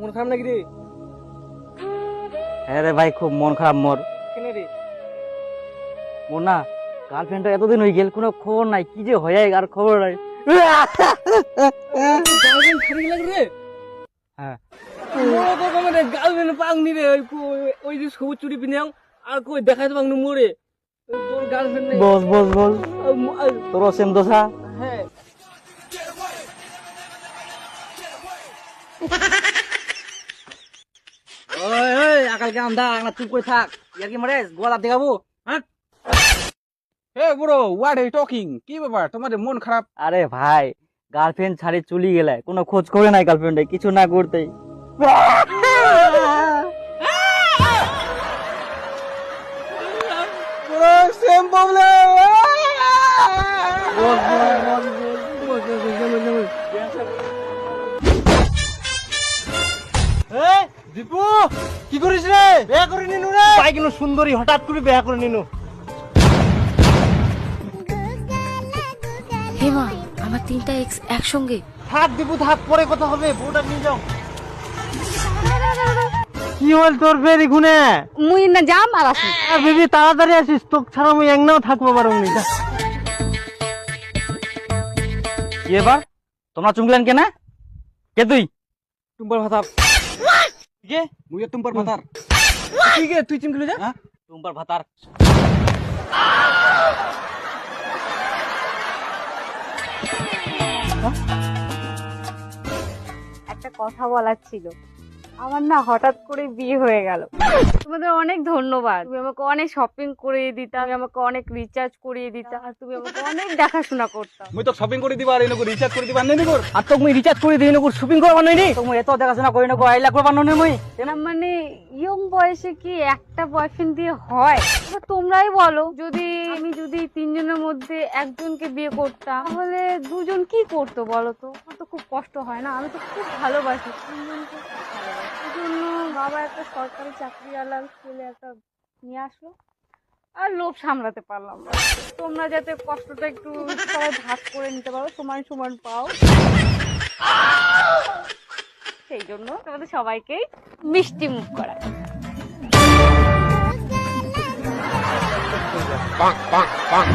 মন খারাপ নাকি রে? হ্যাঁ রে ভাই, খুব মন খারাপ মোর। কেন রে? মোর না গার্লফ্রেন্ডটা এতদিন হয়ে গেল, কোনো খবর নাই, কি যে হয়ে আর খবর নাই। গার্লফ্রেন্ড খারাপ লাগে রে? হ্যাঁ মোরে তো মানে গার্লফ্রেন্ড পাংনি রে, ওই যে সবুজ চুড়ি পিনাও আর কই দেখাইতে পাংনি মোরে। তোর গার্লফ্রেন্ড নেই? বস বস বস, তোর সেম দোষা। হ্যাঁ ওই ওই আকাল কে আমদা না, চুপ করে থাক। ইয়ার কি মারে গোলা দেখাবো? হ্যাঁ hey bro, what are talking? কি ব্যাপার, তোমাদের মন খারাপ? আরে ভাই, গার্লফ্রেন্ড ছাড়ি চলি গেলে, কোনো খোঁজ করে নাই গার্লফ্রেন্ডে, কিছু না করতেই। Bro same problem. দীপু কি করিস রে? বিয়ে করে নিনু রে? ভাই কিন্তু সুন্দরী, হঠাৎ করে বিয়ে করে নিনু। হেমা, আমার 3টা এক্স একসঙ্গে। থাক দীপু থাক, পরে কথা হবে, বউটা নিয়ে যাও। কি হল তোর ফেরি গুনে? মুই না যাম আর আসি। বেবি তাড়াতাড়ি আসিস, তোক ছাড়া আমি একনাও থাকবো পারো নি। কি এবার তোমরা চুমকিলেন কেন? কে তুই? টুম্বার ভাতা। কে মুয়ে তুম পর মাতার? ঠিক আছে তুই চিমকিলে যা। টুম্পার ভাতার। একটা কথা বলার ছিল। আমার না হঠাৎ করে বিয়ে হয়ে গেল। তোমাদের অনেক ধন্যবাদ, তুমি আমাকে অনেক শপিং করিয়ে দিতা, তুমি আমাকে অনেক রিচার্জ করিয়ে দিতা, আর তুমি আমাকে অনেক দেখাশোনা করতা। মুই তো শপিং করে দিবা আর এনকো রিচার্জ করে দিবা নেনি কর। আর তোকে মুই রিচার্জ করে দিই নকো, শপিং করবা নইনি তোকে মুই এত দেখাশোনা করি নকো, 1 লাখ করবা নইনি মুই। না মানে ইয়ং বয়সে কি একটা বয়ফ্রেন্ড দিয়ে হয়? এবার তোমরাই বলো, যদি 3 জনের মধ্যে একজনকে বিয়ে করতাম, তাহলে 2 জন কি করতো বলো তো? আমার তো খুব কষ্ট হয় না? আমি তো খুব ভালোবাসি 3 জনকে, খুব ভালোবাসি। এই জন্য বাবা একটা সরকারি চাকরিওয়ালা ছেলে একটা নিয়ে আসলো, আর লোভ সামলাতে পারলাম না। তোমরা যাতে কষ্টটা একটু সবাই ভাগ করে নিতে পারো, সমান সমান পাও, সেই জন্য তোমাদের সবাইকেই মিষ্টি মুখ করা। পাক পাক পাক।